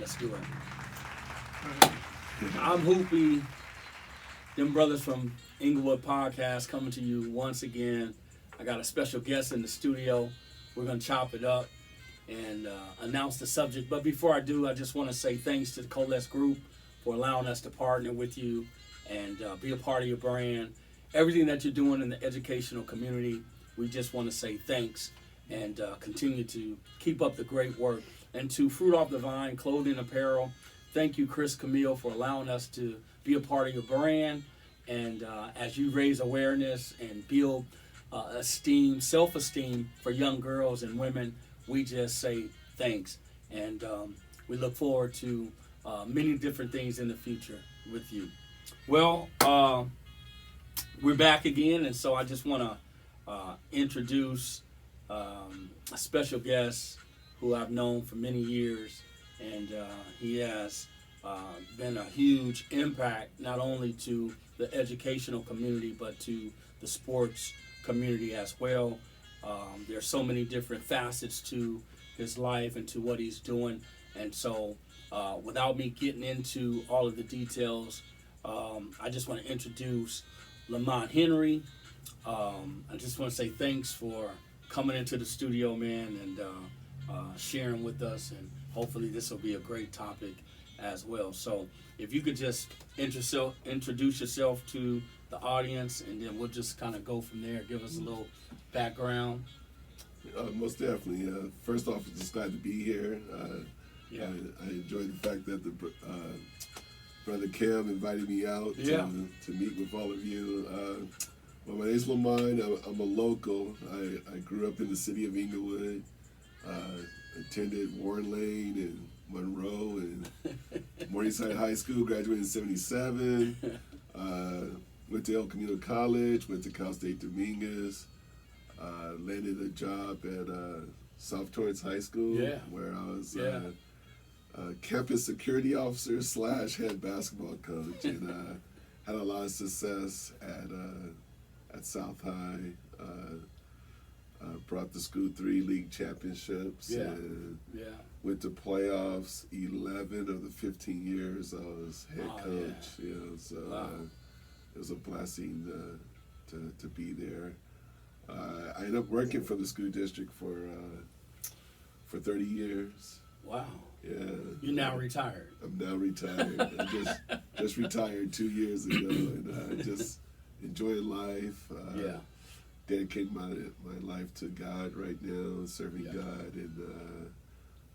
Let's do it. I'm Hoopy, them brothers from Inglewood Podcast coming to you once again. I got a special guest in the studio. We're going to chop it up and announce the subject. But before I do, I just want to say thanks to the Coalesce Group for allowing us to partner with you and be a part of your brand. Everything that you're doing in the educational community, we just want to say thanks and continue to keep up the great work. And to Fruit Off the Vine Clothing Apparel, thank you, Chris Camille, for allowing us to be a part of your brand. And as you raise awareness and build esteem, self-esteem for young girls and women, we just say thanks. And we look forward to many different things in the future with you. Well, we're back again, and so I just want to introduce a special guest who I've known for many years, and he has been a huge impact not only to the educational community but to the sports community as well. There's so many different facets to his life and to what he's doing, and so without me getting into all of the details, I just want to introduce LaMont Henry. I just want to say thanks for coming into the studio, man, and sharing with us, and hopefully this will be a great topic as well. So if you could just introduce yourself to the audience, and then we'll just kind of go from there. Give us a little background. Most definitely. First off, just glad to be here. Yeah. I enjoyed the fact that the Brother Cam invited me out to meet with all of you. Well, my name's LaMont. I'm a local. I grew up in the city of Inglewood. Attended Warren Lane and Monroe and Morningside High School. Graduated in '77. Went to El Camino College. Went to Cal State Dominguez. Landed a job at South Torrance High School, where I was campus security officer / head basketball coach, and had a lot of success at South High. Brought the school 3 league championships and went to playoffs 11 of the 15 years I was head coach. So it was a blessing to be there. I ended up working for the school district for 30 years. Wow. Yeah. You're now retired. I'm now retired. I just retired 2 years ago, and just enjoying life. Dedicating my life to God right now, serving God,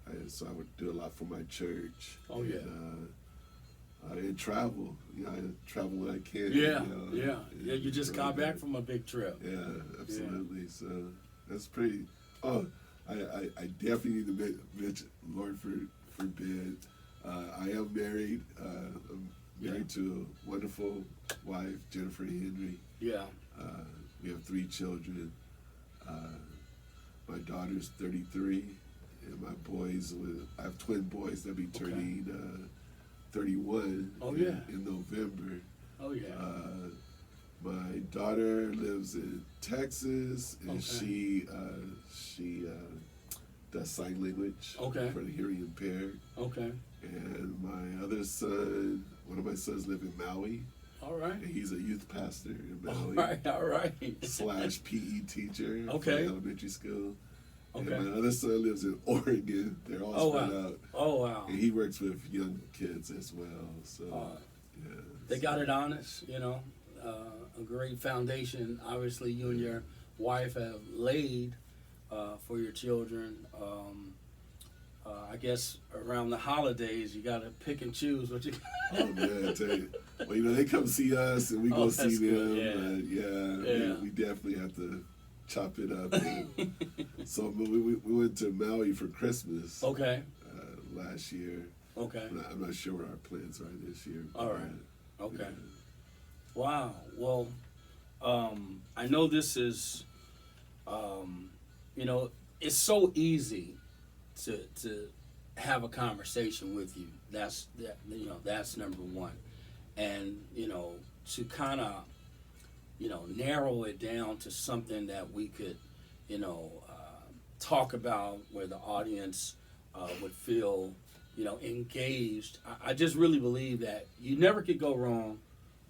and so I would do a lot for my church. And travel. I travel when I can. You just got back from a big trip. Yeah, absolutely. Yeah. So that's pretty. I definitely need to mention, Lord forbid, I am married. I'm married to a wonderful wife, Jennifer Henry. We have 3 children. My daughter's 33, and my boys, I have twin boys that'll be turning 31 in November. My daughter lives in Texas, and she does sign language for the hearing impaired. And my other son, one of my sons, live in Maui. And he's a youth pastor in Maui. / PE teacher for elementary school. And my other son lives in Oregon. They're all spread out. And he works with young kids as well. So they got it honest, a great foundation. Obviously, you and your wife have laid for your children. I guess around the holidays, you got to pick and choose what you. Oh man, I tell you. Well, they come see us, and we go see them. We definitely have to chop it up. So we went to Maui for Christmas. Last year. I'm not sure what our plans are this year. Wow. Well, I know this is, it's so easy to have a conversation with you. That's number one. And, to kind of, narrow it down to something that we could, talk about where the audience would feel engaged. I just really believe that you never could go wrong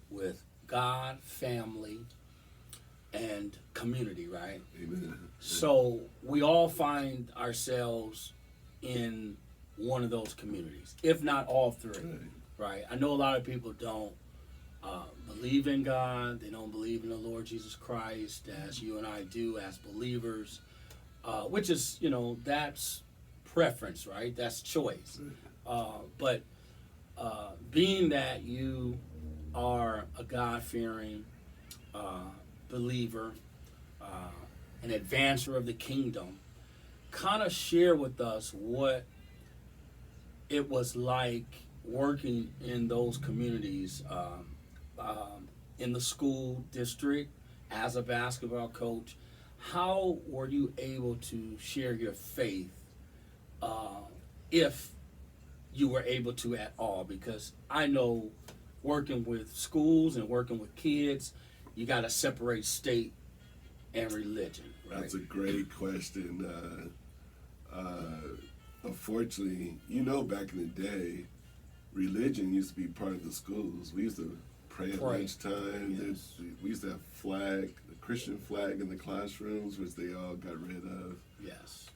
with God, family, and community, right? Amen. So we all find ourselves in one of those communities, if not all three, right? I know a lot of people don't believe in God. They don't believe in the Lord Jesus Christ as you and I do as believers, which is, that's preference, right? That's choice. But being that you are a God-fearing believer, an advancer of the kingdom, kind of share with us what it was like working in those communities, in the school district as a basketball coach. How were you able to share your faith, if you were able to at all? Because I know working with schools and working with kids, you got to separate state and religion, right? That's a great question. Unfortunately, back in the day, religion used to be part of the schools. We used to pray at lunchtime. Yes. We used to have the Christian flag in the classrooms, which they all got rid of. Yes.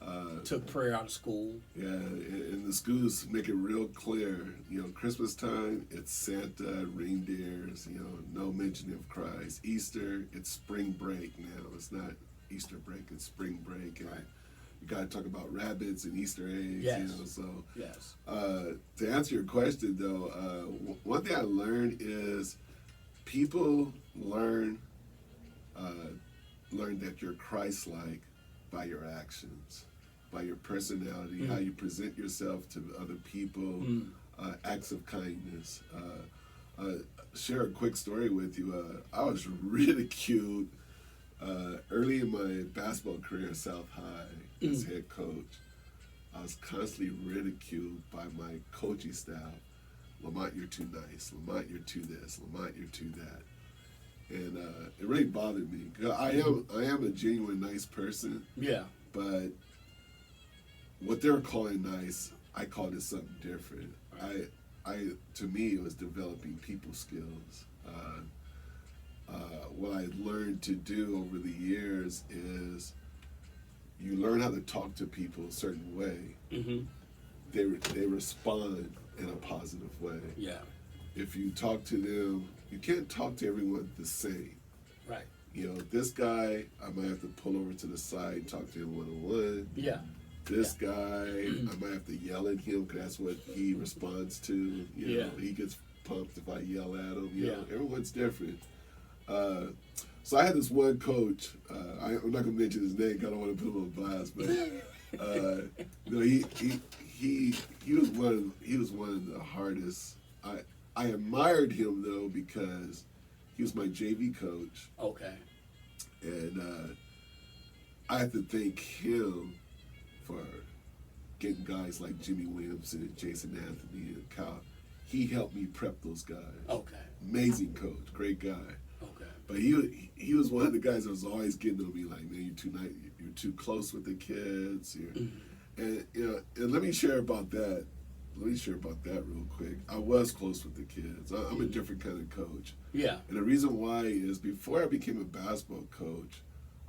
Took prayer out of school. Yeah, and the schools make it real clear. Christmas time, it's Santa, reindeers, no mention of Christ. Easter, it's spring break now. It's not Easter break, it's spring break. And you got to talk about rabbits and Easter eggs. Yes. Yes. To answer your question, though, one thing I learned is people learn that you're Christ-like by your actions, by your personality, how you present yourself to other people, acts of kindness. Share a quick story with you. I was ridiculed early in my basketball career at South High as head coach. I was constantly ridiculed by my coaching staff. LaMont, you're too nice. LaMont, you're too this. LaMont, you're too that. And it really bothered me. I am a genuine nice person. Yeah. But what they were calling nice, I called it something different. To me, it was developing people skills. What I learned to do over the years is you learn how to talk to people a certain way. Mm-hmm. They respond in a positive way. Yeah. If you talk to them, you can't talk to everyone the same. Right. This guy, I might have to pull over to the side and talk to him one-on-one. Yeah. This guy, I might have to yell at him because that's what he responds to. He gets pumped if I yell at him. Everyone's different. So I had this one coach. I'm not gonna mention his name because I don't want to put him on blast, but he was one of the hardest. I admired him though because he was my JV coach. Okay. And I have to thank him for getting guys like Jimmy Williamson and Jason Anthony and Kyle. He helped me prep those guys. Okay. Amazing coach, great guy. Okay. But he was one of the guys that was always getting on me like, man, you're too nice, you're too close with the kids. And let me share about that. Real quick. I was close with the kids. I'm a different kind of coach. Yeah. And the reason why is before I became a basketball coach,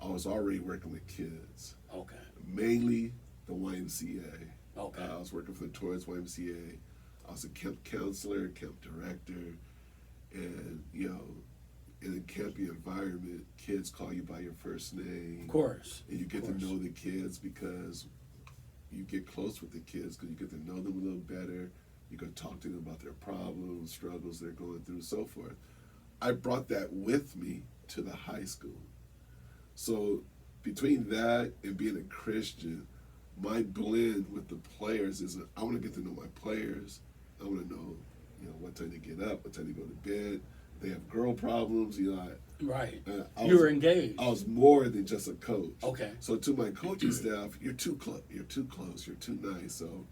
I was already working with kids. Okay. Mainly the YMCA. Okay. I was working for the Torrance YMCA. I was a camp counselor, camp director, and in a campy environment, kids call you by your first name. Of course. And you get to know the kids because you get close with the kids because you get to know them a little better. You can talk to them about their problems, struggles they're going through, and so forth. I brought that with me to the high school. So between that and being a Christian, my blend with the players is I want to get to know my players. I want to know, what time to get up, what time to go to bed. They have girl problems, Right. You were engaged. I was more than just a coach. Okay. So to my coaching staff, you're too close, you're too close, you're too nice. So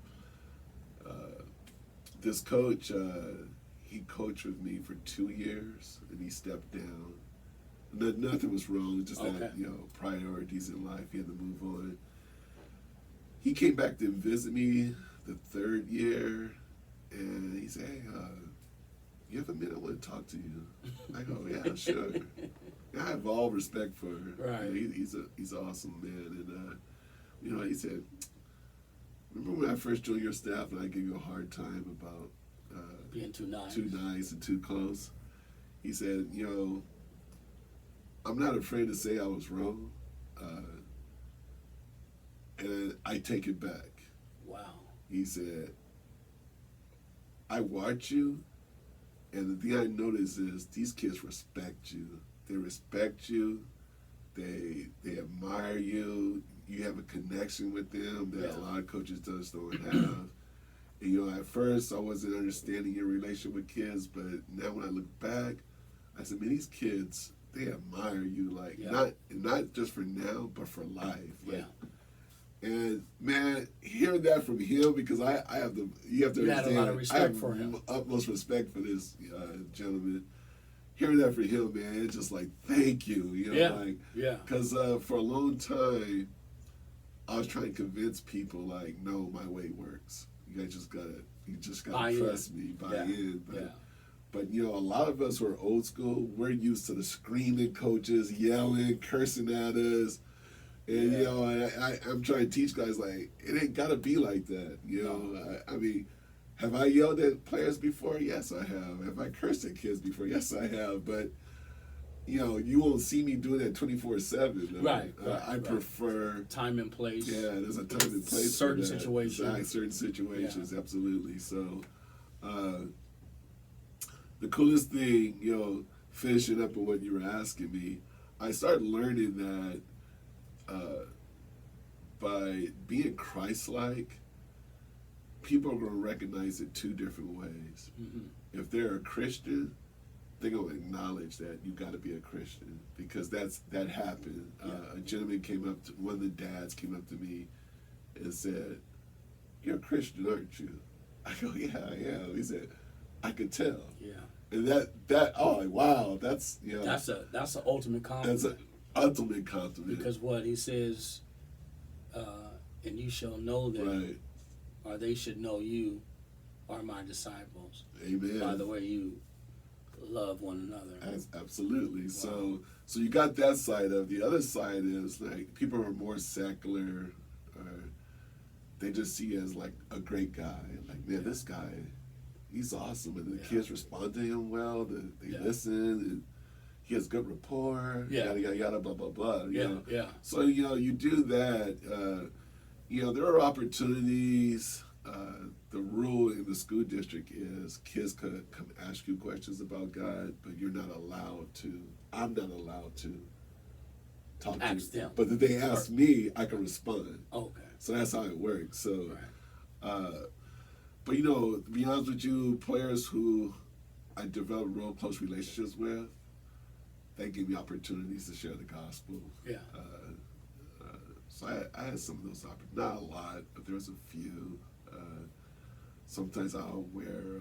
this coach, he coached with me for 2 years, and he stepped down. Nothing was wrong, just that, priorities in life, he had to move on. He came back to visit me the third year, and he said, "Hey, you have a minute? I want to talk to you." I go, "Yeah, sure." I have all respect for him. Right. He's an awesome man, and he said, "Remember when I first joined your staff and I gave you a hard time about being too nice, and too close?" He said, "I'm not afraid to say I was wrong, and I take it back." Wow. He said, "I watch you, and the thing I notice is these kids respect you. They respect you. They admire you. You have a connection with them that a lot of coaches just don't have." And, at first I wasn't understanding your relationship with kids, but now when I look back, I said, man, these kids, they admire you, like not just for now, but for life. Like, and man, hearing that from him, because you have to understand, had a lot of respect I have for him. Utmost respect for this gentleman. Hearing that from him, man, it's just like, thank you, because for a long time, I was trying to convince people, like, no, my way works. You just gotta trust me, buy in. But a lot of us who are old school, we're used to the screaming coaches, yelling, cursing at us. And, I'm trying to teach guys, like, it ain't got to be like that. I mean, have I yelled at players before? Yes, I have. Have I cursed at kids before? Yes, I have. But, you won't see me doing that 24/7. Right. I prefer time and place. Yeah, there's a time and place. Certain situations. Exactly, certain situations, absolutely. So, the coolest thing, finishing up on what you were asking me, I started learning that by being Christ-like, people are going to recognize it two different ways. Mm-hmm. If they're a Christian, they're going to acknowledge that you got to be a Christian, because that happened. A gentleman one of the dads came up to me and said, "You're a Christian, aren't you?" I go, "Yeah, I am." He said, "I could tell." Yeah. And wow, that's that's an ultimate compliment. That's an ultimate compliment. Because what he says, and you shall know them, or they should know you are my disciples. Amen. By the way you love one another. Absolutely. Wow. So you got that side of. The other side is, like, people are more secular, or they just see you as like a great guy. Like, man, this guy, he's awesome, and the kids respond to him well. They listen, and he has good rapport. Yada yada yada, blah blah blah. So you do that. There are opportunities. The rule in the school district is kids could come ask you questions about God, but you're not allowed to. I'm not allowed to talk ask to them. But if they ask me, I can respond. Okay. So that's how it works. So, but to be honest with you, players who I developed real close relationships with, they give me opportunities to share the gospel. Yeah. So I had some of those opportunities. Not a lot, but there was a few. Sometimes I'll wear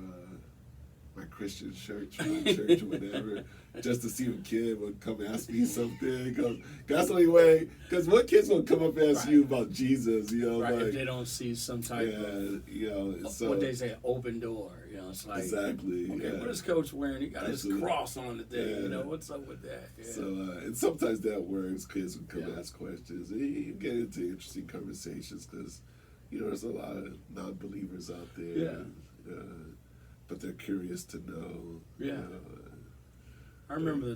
my Christian shirt from my church or whatever, just to see if a kid would come ask me something. Cause that's the only way. Because what kids will come up and ask you about Jesus? Like, if they don't see some type of so, what they say, open door. It's like, exactly. Okay, what is Coach wearing? He got his cross on the thing. What's up with that? Yeah. So and sometimes that works. Kids would come ask questions, and you get into interesting conversations because there's a lot of non-believers out there. But they're curious to know. I remember the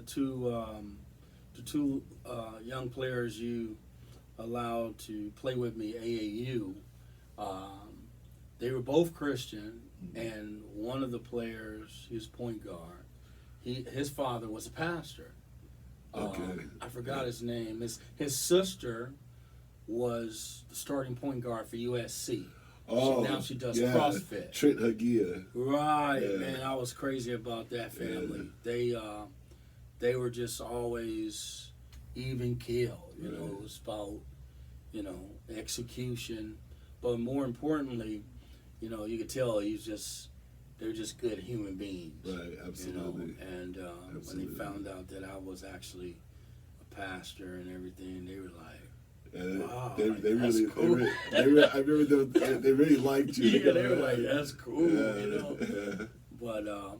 two young players you allowed to play with me, AAU. They were both Christian, and one of the players, he was point guard. His father was a pastor. I forgot his name. His sister was the starting point guard for USC. Now she does CrossFit. Trent Hagia. Right, man, I was crazy about that family. They were just always even keel. It was about execution, but more importantly, you could tell they're just good human beings. Right, absolutely. And when they found out that I was actually a pastor and everything, they were like, And wow, they really, cool. I remember they really liked you. Yeah, they were like, that's cool, Yeah.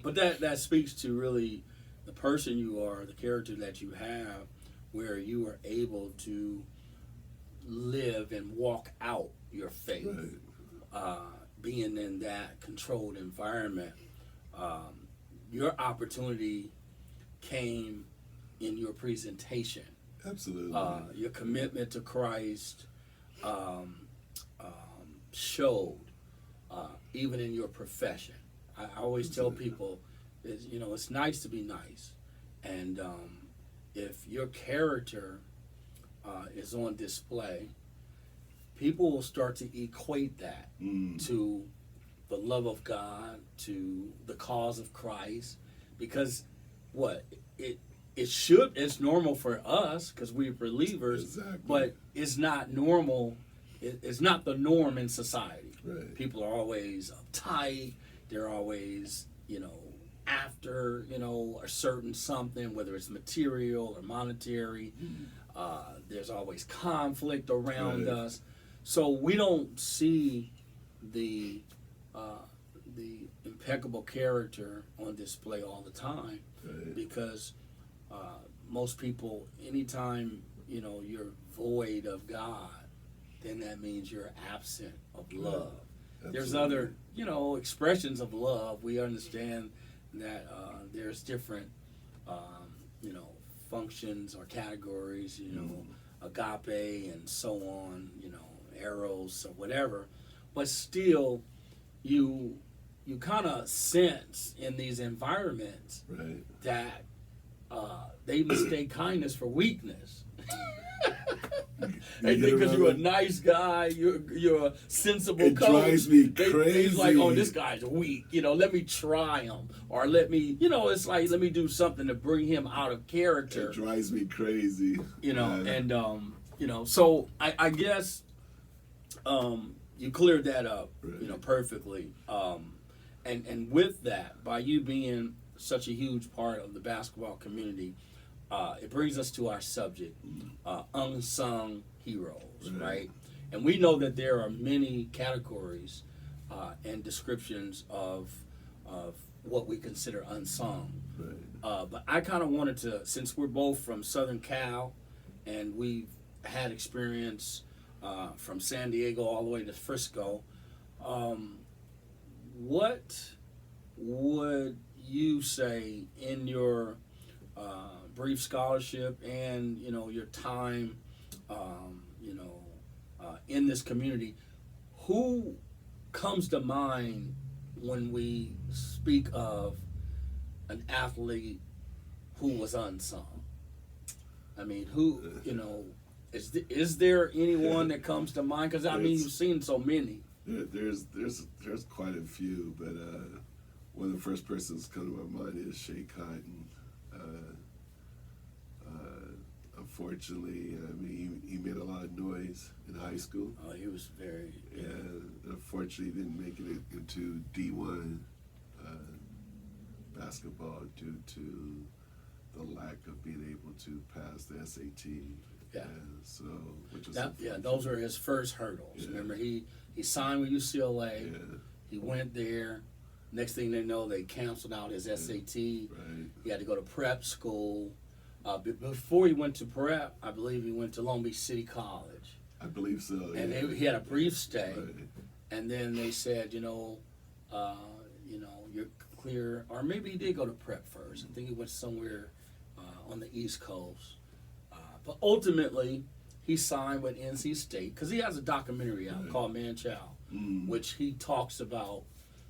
But that speaks to really the person you are, the character that you have, where you are able to live and walk out your faith, Right. Being in that controlled environment. Your opportunity came in your presentation. Absolutely. Your commitment to Christ showed, even in your profession. I always tell people, it's nice to be nice, and if your character is on display, people will start to equate that to the love of God, to the cause of Christ, because it's normal for us because we're believers, Exactly. but it's not normal. It's not the norm in society. Right. People are always uptight. They're always, after, a certain something, whether it's material or monetary. There's always conflict around us. So we don't see the impeccable character on display all the time, because most people, anytime you're void of God, then that means you're absent of love. There's other expressions of love. We understand that there's different functions or categories, agape and so on, eros or whatever, but still you kind of sense in these environments that they mistake kindness for weakness. They think because you're a nice guy, you're a sensible coach. It drives me crazy. He's like, oh, this guy's weak. Let me try him, or let me, it's like, let me do something to bring him out of character. It drives me crazy. And so I guess you cleared that up, perfectly. And with that, by you being such a huge part of the basketball community, it brings us to our subject, Unsung Heroes, right? And we know that there are many categories and descriptions of what we consider unsung. But I kind of wanted to, since we're both from Southern Cal, and we've had experience from San Diego all the way to Frisco, what would you say in your brief scholarship and your time in this community, who comes to mind when we speak of an athlete who was unsung? I mean, who is there anyone that comes to mind? Because you've seen so many. There's quite a few, but one of the first persons come to my mind is Shea Cotton. Unfortunately, he made a lot of noise in high school. Oh, he was very... Yeah. And unfortunately, didn't make it into D1 basketball due to the lack of being able to pass the SAT. Yeah. And so, which was those are his first hurdles. Yeah. Remember, he signed with UCLA. Yeah. He went there. Next thing they know, they canceled out his SAT. Right. He had to go to prep school. Before he went to prep, I believe he went to Long Beach City College. I believe so. And he had a brief stay. Right. And then they said, you're clear. Or maybe he did go to prep first. I think he went somewhere on the East Coast. But ultimately, he signed with NC State because he has a documentary out called Man Child, which he talks about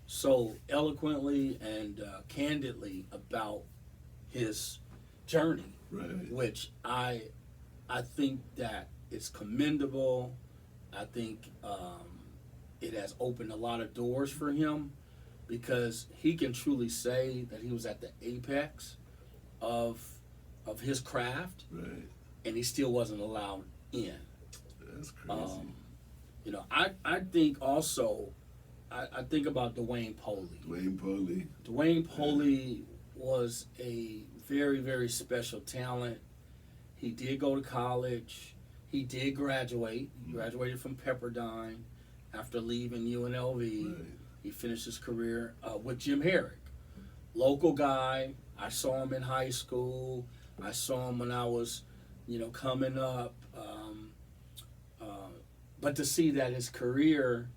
so eloquently and candidly about his journey, which I think that it's commendable. I think it has opened a lot of doors for him because he can truly say that he was at the apex of his craft, and he still wasn't allowed in. That's crazy. I think also, I think about Dwayne Poley. Dwayne Poley was a very, very special talent. He did go to college. He did graduate. He graduated from Pepperdine after leaving UNLV. Right. He finished his career with Jim Herrick. Local guy. I saw him in high school. I saw him when I was, coming up. But to see that his career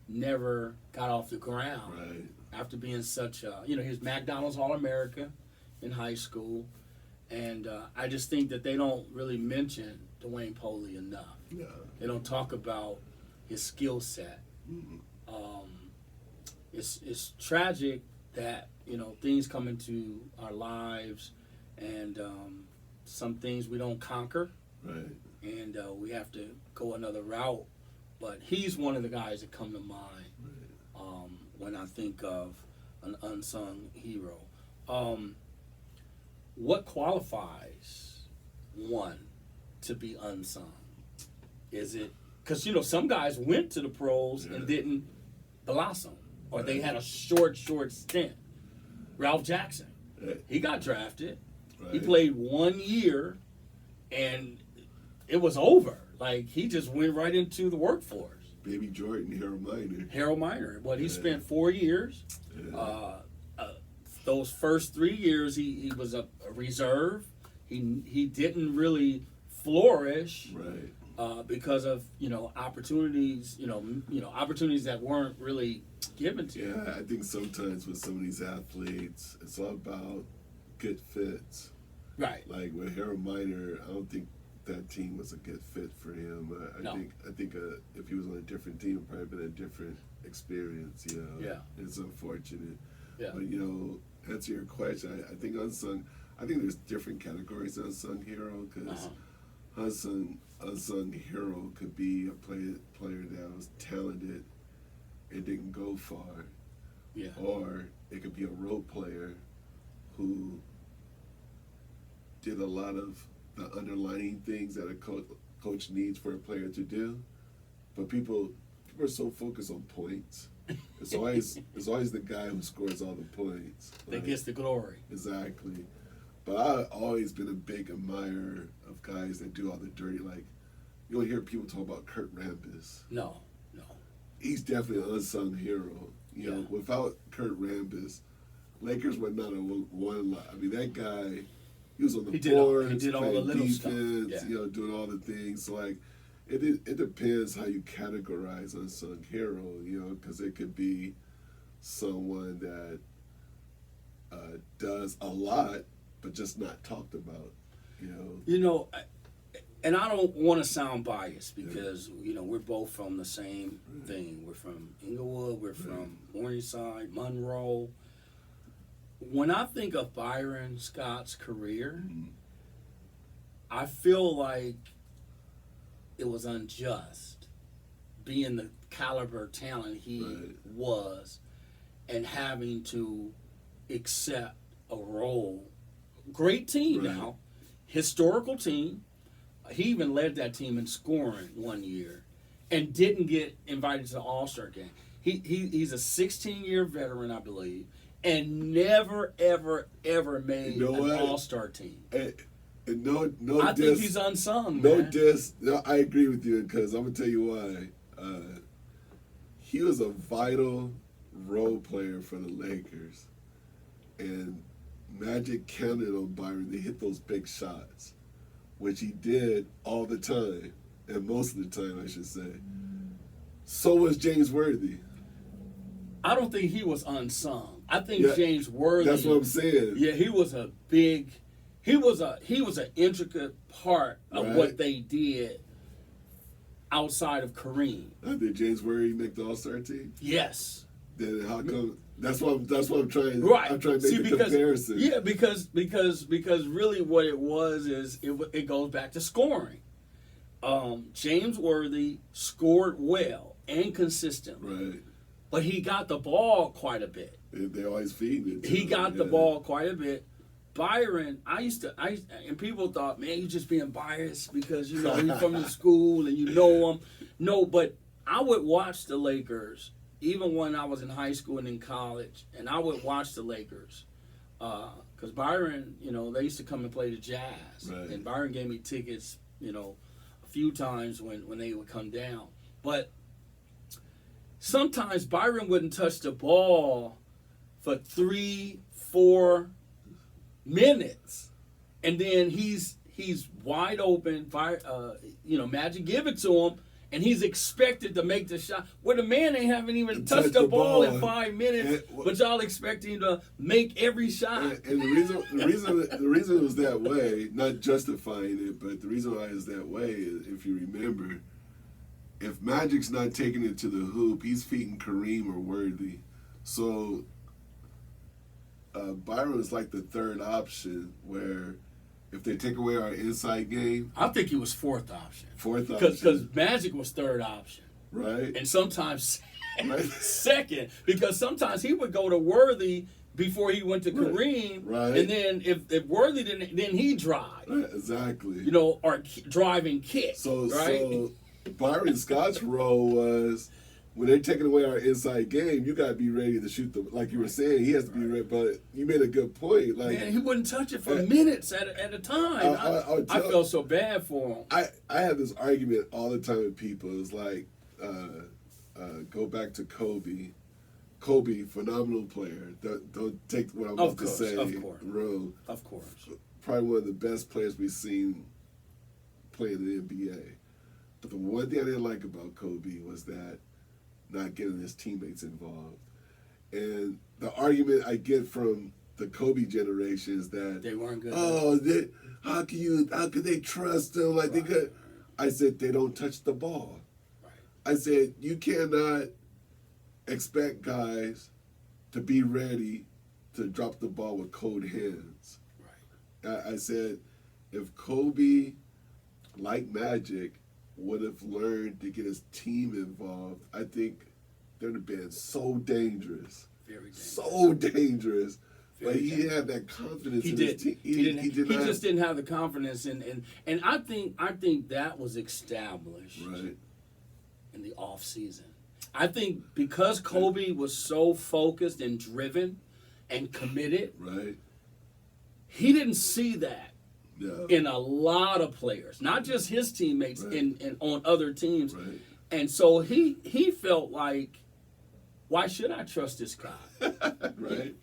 never got off the ground Right. after being such a, he was McDonald's All-America in high school. And I just think that they don't really mention Dwayne Poley enough. Yeah. They don't talk about his skill set. Mm-hmm. It's tragic that things come into our lives, and some things we don't conquer, Right. and we have to go another route. But he's one of the guys that come to mind when I think of an unsung hero. What qualifies one to be unsung? Is it because some guys went to the pros and didn't blossom, or they had a short stint? Ralph Jackson, he got drafted. Right. He played 1 year, and it was over. Like, he just went right into the workforce. Baby Jordan, Harold Miner. Well, he spent 4 years. Yeah. Those first 3 years, he was a reserve. He didn't really flourish. Right. Because of opportunities, opportunities that weren't really given to him. Yeah, I think sometimes with some of these athletes, it's all about good fits. Right. Like with Harold Miner, I don't think that team was a good fit for him. I think if he was on a different team, it probably been a different experience. Yeah. It's unfortunate. Yeah. But answer your question. I think unsung. I think there's different categories of unsung hero because unsung hero could be a player that was talented and didn't go far. Yeah. Or it could be a role player who did a lot of the underlying things that a coach needs for a player to do. But people are so focused on points. It's always the guy who scores all the points. That gets the glory. Exactly. But I've always been a big admirer of guys that do all the dirty. Like, you don't hear people talk about Kurt Rambis. No. He's definitely an unsung hero. Without Kurt Rambis, Lakers would not have won. I mean, that guy, he was on the board, he did all the little defense, stuff. Yeah. Doing all the things. So, like, it depends how you categorize unsung hero, because it could be someone that does a lot, but just not talked about, And I don't want to sound biased because, we're both from the same thing. We're from Inglewood. We're from Morningside, Monroe. When I think of Byron Scott's career, I feel like it was unjust being the caliber talent he was and having to accept a role. Great team now, historical team. He even led that team in scoring 1 year and didn't get invited to the All-Star game. He's a 16-year veteran, I believe, and never, ever, ever made an All-Star team. And no, I think he's unsung, no man. No, I agree with you because I'm going to tell you why. He was a vital role player for the Lakers. And Magic counted on Byron to hit those big shots, which he did all the time, and most of the time, I should say. So was James Worthy. I don't think he was unsung. I think James Worthy. That's what I'm saying. Yeah, he was a big. He was an intricate part of what they did outside of Kareem. Did James Worthy make the All-Star team? Yes. Then how come? That's what I'm trying. Right. I'm trying to make the comparison. Yeah, because really what it was is it goes back to scoring. James Worthy scored well and consistently. Right. But he got the ball quite a bit. They always feed it. He got the ball quite a bit. Byron, and people thought, man, you're just being biased because he's from the school and you know him. No, but I would watch the Lakers even when I was in high school and in college, and I would watch the Lakers because Byron, they used to come and play the Jazz, right. and Byron gave me tickets, few times when they would come down. But sometimes Byron wouldn't touch the ball for 3-4 minutes, and then he's wide open. Magic give it to him, and he's expected to make the shot. Where the man ain't haven't even touched the ball in 5 minutes, but y'all expect him to make every shot. And the reason it was that way, not justifying it, but the reason why it's that way is, if you remember, if Magic's not taking it to the hoop, he's feeding Kareem or Worthy. So Byron is like the third option, where if they take away our inside game, I think he was fourth option. Because Magic was third option. Right. And sometimes second, because sometimes he would go to Worthy before he went to Kareem. Right. And then if Worthy didn't, then he drive. Right, exactly. Or drive and kick. So Byron Scott's role was, when they're taking away our inside game, you got to be ready to shoot them. Like you were saying, he has to be ready. But you made a good point. Like, man, he wouldn't touch it for minutes at a time. I felt so bad for him. I have this argument all the time with people. It's like, go back to Kobe. Kobe, phenomenal player. Don't take what I'm about to say wrong. Of course. Probably one of the best players we've seen play in the NBA. But the one thing I didn't like about Kobe was that not getting his teammates involved. And the argument I get from the Kobe generation is that they weren't good. How could they trust him? Like, they could. I said, they don't touch the ball. Right. I said, you cannot expect guys to be ready to drop the ball with cold hands. Right. I said, if Kobe, like Magic, would have learned to get his team involved, I think they'd have been so dangerous. Very dangerous. So dangerous. Very but he dangerous. didn't have that confidence he in did. his team. He just didn't have the confidence, and I think that was established in the off season. I think because Kobe was so focused and driven and committed, he didn't see that in a lot of players, not just his teammates and on other teams. Right. And so he felt like, why should I trust this guy? Right.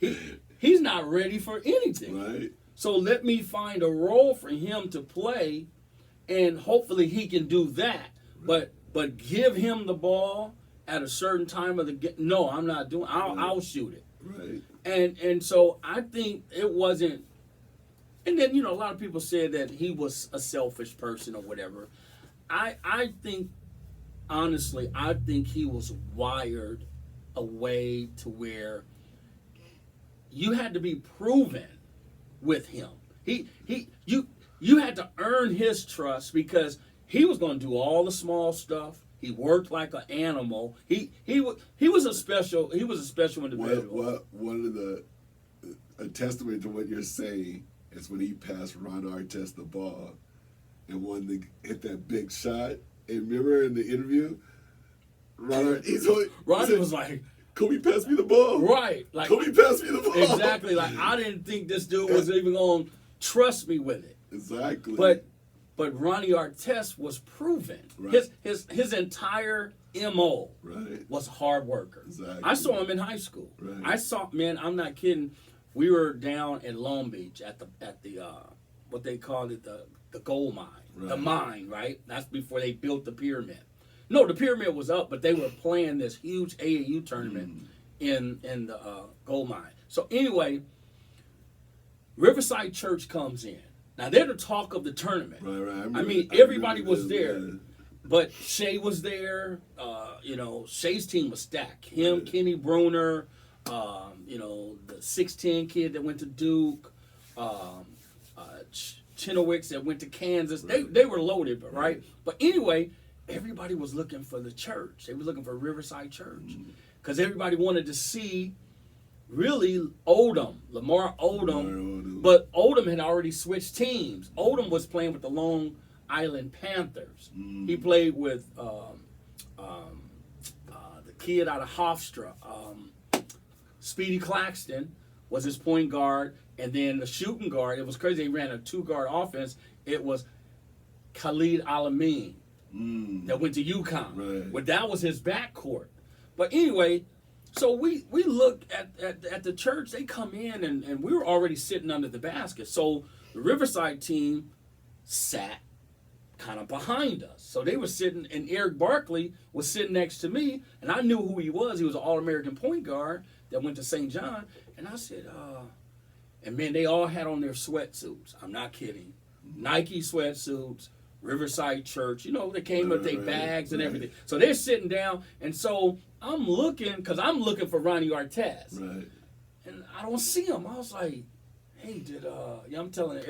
He's not ready for anything. Right. So let me find a role for him to play, and hopefully he can do that. Right. But give him the ball at a certain time of the game. No, I'm not doing. I'll shoot it. Right. And so I think it wasn't. And then, a lot of people said that he was a selfish person or whatever. I think, honestly, he was wired a way to where you had to be proven with him. You had to earn his trust, because he was going to do all the small stuff. He worked like an animal. He was a special individual. A testament to what you're saying is when he passed Ron Artest the ball and wanted to hit that big shot. And remember in the interview, Ronnie was like, Kobe passed me the ball. Right. Like, Kobe passed me the ball. Exactly. Like, I didn't think this dude was even going to trust me with it. Exactly. But Ronnie Artest was proven. Right. His entire MO was hard worker. Exactly. I saw him in high school. Right. I'm not kidding. We were down in Long Beach at the what they called it, the gold mine. Right. The mine, right? That's before they built the pyramid. No, the pyramid was up, but they were playing this huge AAU tournament in the gold mine. So anyway, Riverside Church comes in. Now they're the talk of the tournament. Right. I mean, everybody was there. Yeah. But Shea was there. Shea's team was stacked. Him, Kenny Bruner, the 6'10" kid that went to Duke, Chinowicz that went to Kansas. They were loaded, right? But anyway, everybody was looking for the church. They were looking for Riverside Church, because everybody wanted to see really Lamar Odom. But Odom had already switched teams. Odom was playing with the Long Island Panthers. He played with the kid out of Hofstra. Speedy Claxton was his point guard, and then the shooting guard. It was crazy. He ran a 2-guard offense. It was Khalid Alamin. that went to UConn. Right. Well, that was his backcourt. But anyway, so we look at the church. They come in, and we were already sitting under the basket. So the Riverside team sat kind of behind us. So they were sitting, and Eric Barkley was sitting next to me, and I knew who he was. He was an All-American point guard that went to St. John. And I said, and man, they all had on their sweatsuits. I'm not kidding. Nike sweatsuits, Riverside Church. You know, they came with their bags and everything. So they're sitting down, and so I'm looking, because I'm looking for Ronnie Artest. Right. And I don't see him. I was like, hey, I'm telling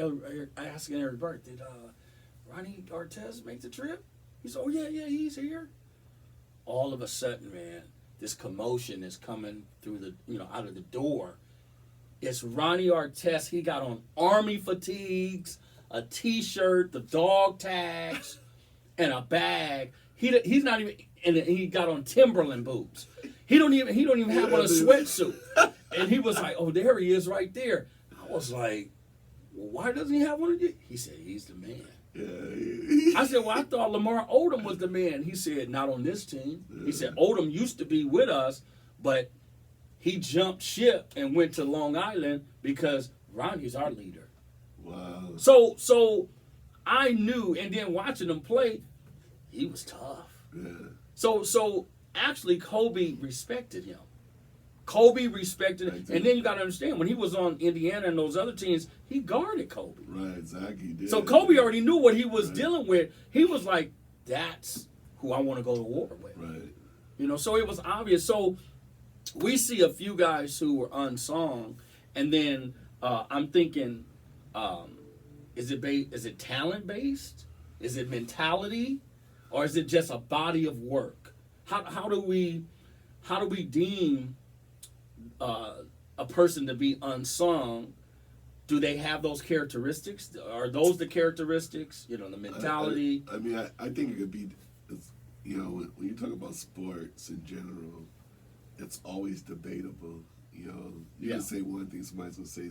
asking Eric Burt, did Ronnie Artest make the trip? He said, oh, yeah, he's here. All of a sudden, man, this commotion is coming through out of the door. It's Ronnie Artest. He got on Army fatigues, a T-shirt, the dog tags, and a bag. He's not even, and he got on Timberland boots. He don't even have on a sweatsuit. And he was like, oh, there he is right there. I was like, well, why doesn't he have one of you? He said, he's the man. Yeah. I said, well, I thought Lamar Odom was the man. He said, not on this team. He said, Odom used to be with us, but he jumped ship and went to Long Island because Ronnie's our leader. Wow. So I knew, and then watching him play, he was tough. Yeah. So actually, Kobe respected him. Kobe respected him. And then you got to understand, when he was on Indiana and those other teams, he guarded Kobe. Right, exactly. Did. So Kobe already knew what he was dealing with. He was like, that's who I want to go to war with. Right. So it was obvious. So we see a few guys who were unsung, and then I'm thinking, is it talent based? Is it mentality, or is it just a body of work? How do we deem a person to be unsung? Do they have those characteristics? Are those the characteristics? The mentality. I think it could be. When you talk about sports in general, it's always debatable. You can say one thing, somebody will say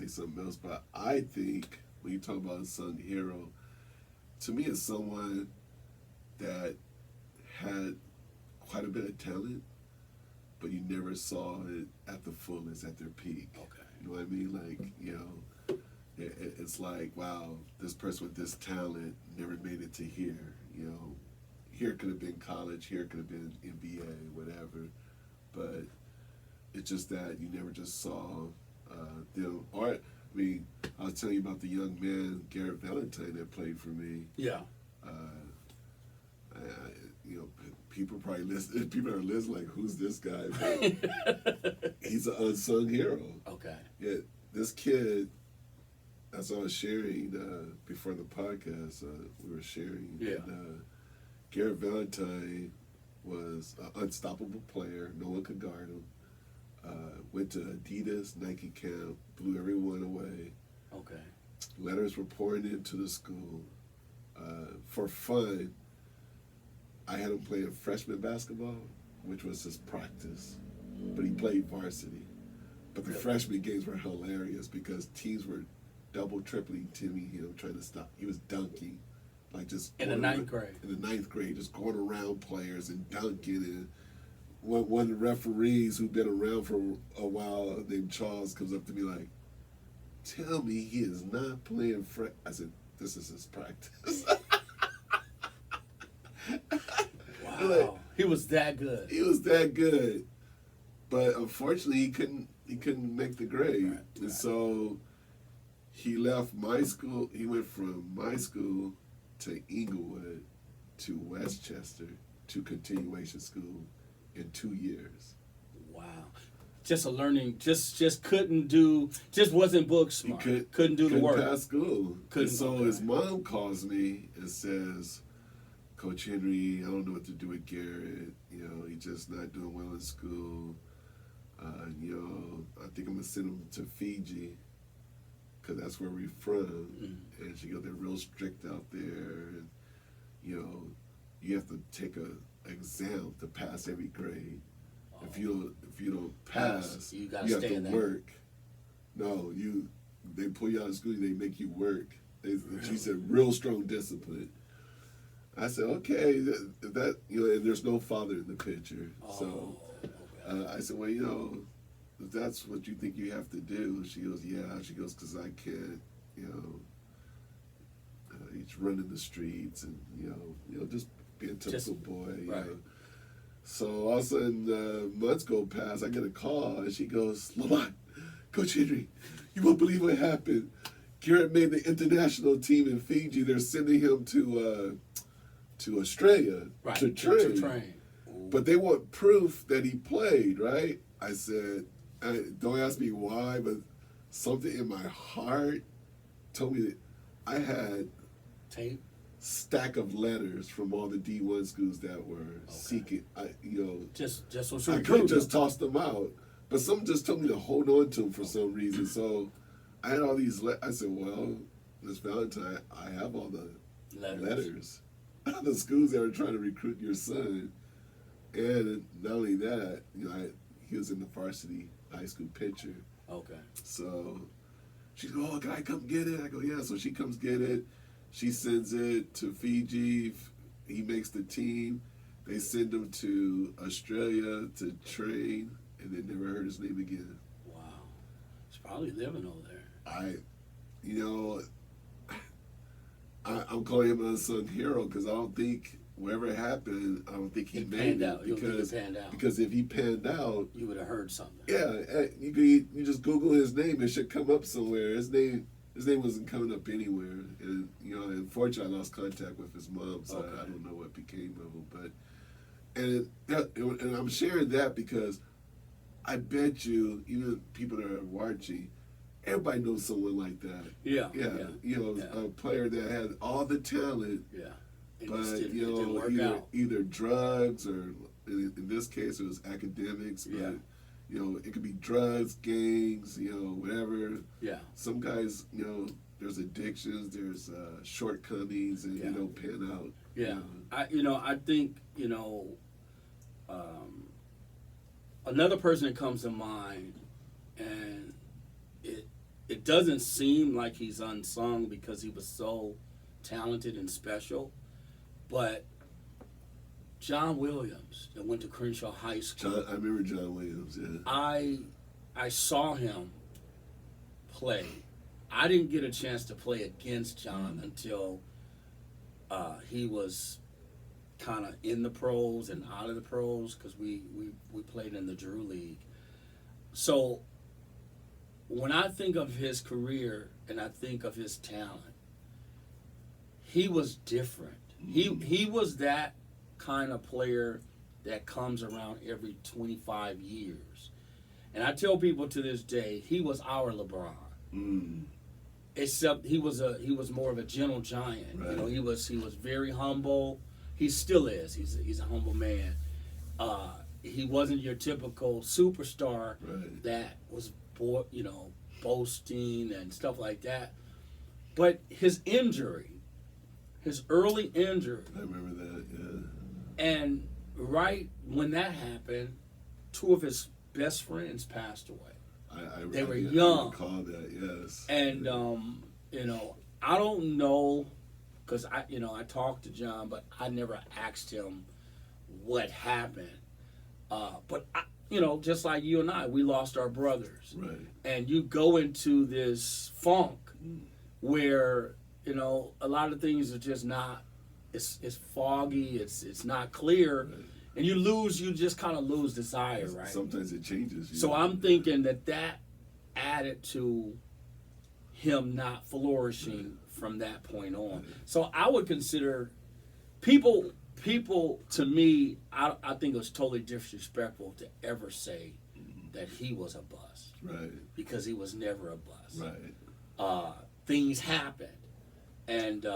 something else. But I think when you talk about unsung hero, to me, it's someone that had quite a bit of talent, but you never saw it at the fullest, at their peak. Okay. You know what I mean? It's like, wow, this person with this talent never made it to here. Here could have been college, here could have been NBA, whatever. But it's just that you never just saw them. Or, I was telling you about the young man, Garrett Valentine, that played for me. Yeah. People are listening like, who's this guy? But he's an unsung hero. Okay. Yeah, this kid, as I was sharing before the podcast, we were sharing. Yeah. And, Garrett Valentine was an unstoppable player. No one could guard him. Went to Adidas, Nike camp, blew everyone away. Okay. Letters were pouring into the school. For fun, I had him playing freshman basketball, which was his practice, but he played varsity. But the freshman games were hilarious because teams were double, tripling Timmy, trying to stop. He was dunking, like just in the ninth grade. In the ninth grade, just going around players and dunking. And one of the referees who'd been around for a while, named Charles, comes up to me like, "Tell me he is not playing I said, "This is his practice." Wow. Like, he was that good. He was that good, but unfortunately he couldn't make the grade. Right. And so he left my school. He went from my school to Inglewood to Westchester to continuation school in 2 years. Wow. Just a learning, just wasn't book smart. Couldn't do the work. Couldn't pass school. So his mom calls me and says, "Coach Henry, I don't know what to do with Garrett. He's just not doing well in school. I think I'm gonna send him to Fiji, because that's where we're from." Mm-hmm. And she goes, "They're real strict out there, and you have to take a exam to pass every grade. Oh. If you don't pass, you have to work. No, they pull you out of school. They make you work." She said, "Real strong discipline." I said, okay, that and there's no father in the picture. So I said, well, if that's what you think you have to do. She goes, yeah. She goes, because I can't, he's running the streets and, just be a typical boy. Right. So all of a sudden, months go past, I get a call, and she goes, LaMont, Coach Henry, you won't believe what happened. Garrett made the international team in Fiji. They're sending him to Australia to train. But they want proof that he played, right? I said, don't ask me why, but something in my heart told me that I had tape stack of letters from all the D1 schools that were seeking. Just I couldn't just toss them out, but someone just told me to hold on to them for some reason. So I had all these. I said, well, this Valentine, I have all the letters. The schools that are trying to recruit your son, and not only that, he was in the varsity high school picture. Okay. So she goes, oh, can I come get it? I go, yeah. So she comes get it. She sends it to Fiji. He makes the team. They send him to Australia to train, and they never heard his name again. Wow. He's probably living over there. I'm calling him an unsung hero because I don't think whatever happened, I don't think he made it. Because if he panned out, you would have heard something. Yeah, you just Google his name; it should come up somewhere. His name wasn't coming up anywhere, and unfortunately, I lost contact with his mom, so I don't know what became of him. But and I'm sharing that because I bet you, even people that are watching, everybody knows someone like that. Yeah. A player that had all the talent. Yeah. But either drugs or in this case it was academics. But it could be drugs, gangs, whatever. Yeah. Some guys, there's addictions, there's shortcomings, and you don't pan out. Yeah. I think another person that comes to mind, and it doesn't seem like he's unsung because he was so talented and special, but John Williams that went to Crenshaw High School. I remember John Williams. Yeah. I saw him play. I didn't get a chance to play against John until he was kind of in the pros and out of the pros because we played in the Drew League. So when I think of his career and I think of his talent, he was different. He was that kind of player that comes around every 25 years. And I tell people to this day, he was our LeBron. Except he was more of a gentle giant. Right. He was very humble. He still is. He's a humble man. He wasn't your typical superstar that was boasting and stuff like that. But his early injury. I remember that, yeah. And right when that happened, two of his best friends passed away. They were young. I recall that, yes. And I don't know, because I talked to John, but I never asked him what happened. But just like you and I, we lost our brothers. Right. And you go into this funk where a lot of things are just not. It's foggy. It's not clear. Right. And you just kind of lose desire, right? Sometimes it changes. So I'm thinking that added to him not flourishing from that point on. Right. So I would consider people to me, I think it was totally disrespectful to ever say that he was a bust. Right. Because he was never a bust. Right. Things happened. And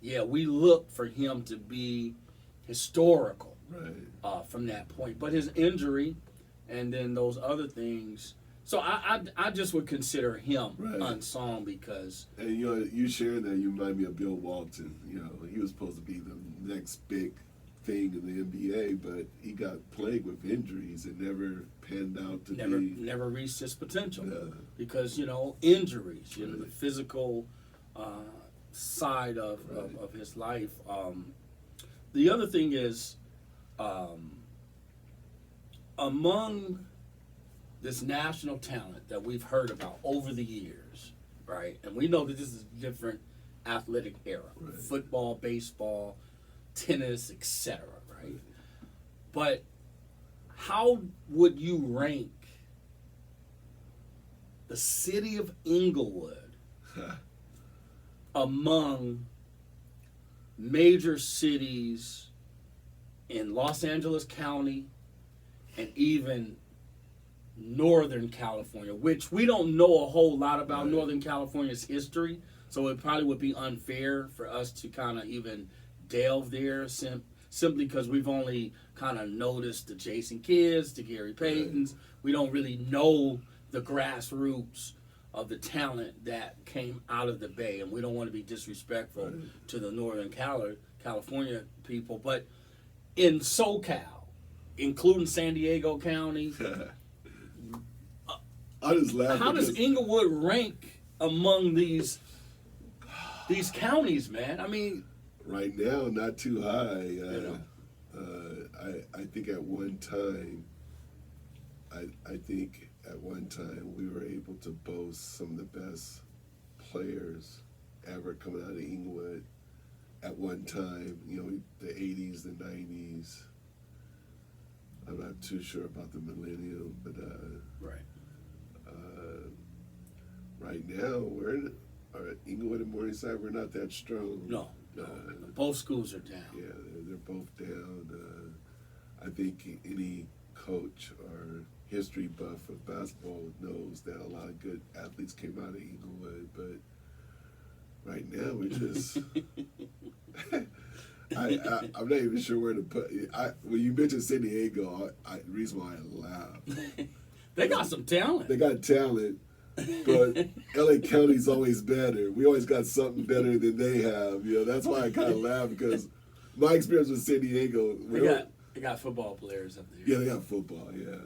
we look for him to be historical. Right. From that point, but his injury, and then those other things. So I just would consider him unsung because. And you sharing that, you remind me of Bill Walton. He was supposed to be the next big thing in the NBA, but he got plagued with injuries and never panned out to never reached his potential because injuries, the physical side of his life. the other thing is, among this national talent that we've heard about over the years, right? And we know that this is a different athletic era, Right. football, baseball, tennis, etc., right? But how would you rank the city of Inglewood among major cities in Los Angeles County and even Northern California, which we don't know a whole lot about Right. Northern California's history, so it probably would be unfair for us to kind of even delve there simply because we've only kind of noticed the Jason Kidds, the Gary Paytons. We don't really know the grassroots of the talent that came out of the Bay, and we don't want to be disrespectful Right. to the Northern California people, but in SoCal, including San Diego County, I just laugh. how does because Inglewood rank among these counties, man? I mean, right now, not too high. know. I think at one time, I think at one time we were able to boast some of the best players ever coming out of Inglewood. At one time, the 80s, the 90s. I'm not too sure about the millennium, but right. right now Inglewood and Morningside, we're not that strong. No. Both schools are down. Yeah, they're both down. I think any coach or history buff of basketball knows that a lot of good athletes came out of Inglewood, but right now we're just. I'm not even sure where to put it. When you mentioned San Diego, the reason why I laugh. They got some talent. They got talent, but LA County's always better. We always got something better than they have. That's why I kind of laugh, because my experience with San Diego. They got football players up there. Yeah, they got football. Yeah,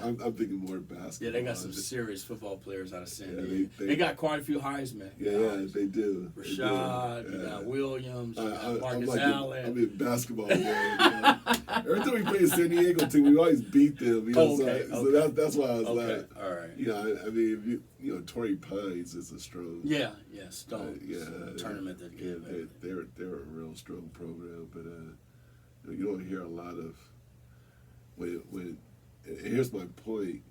I'm thinking more basketball. Yeah, they got some serious football players out of San Diego. They They got quite a few Heisman. Yeah, they do. Rashad, you got Williams, you got Marcus Allen. I'm in basketball man. Every time we play a San Diego team, we always beat them. So that's why I was like, all right. I mean, if Torrey Pines is a strong. Yeah, Stone. Yeah, Tournament that give. They're a real strong program, but you don't hear a lot of when. Here's my point.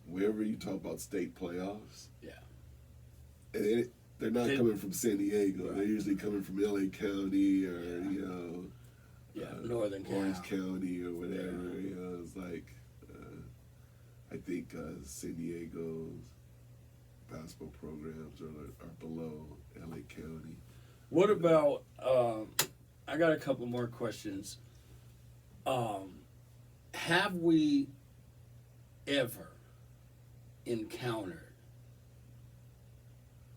Wherever you talk about state playoffs, and they're not coming from San Diego. Right. They're usually coming from LA County or Northern Orange County or whatever. It's like I think San Diego's basketball programs are below LA County. What about? I got a couple more questions. Have we ever encountered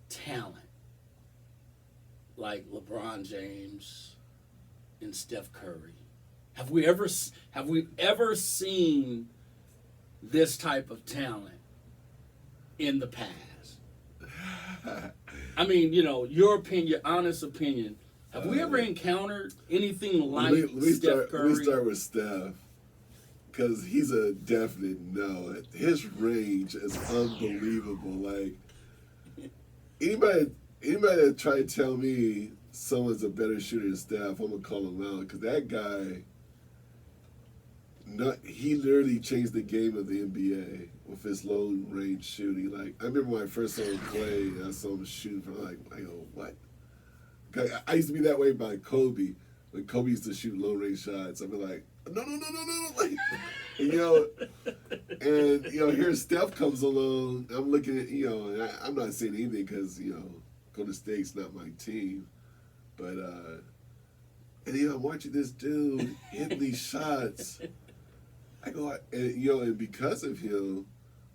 talent like LeBron James and Steph Curry? Have we ever seen this type of talent in the past? I mean, your opinion, your honest opinion. Have we ever encountered anything like Steph Curry? Let me start with Steph, because he's a definite no. His range is unbelievable. Like, anybody that try to tell me someone's a better shooter than Steph, I'm going to call him out, because that guy, he literally changed the game of the NBA with his long range shooting. Like, I remember when I first saw him play, and I saw him shooting from I go, what? I used to be that way by Kobe. When Kobe used to shoot low range shots, I'd be like, no. Like, and here Steph comes along. I'm looking at, and I'm not saying anything because, Golden State's not my team. But, and I'm watching this dude hit these shots. I go, and because of him,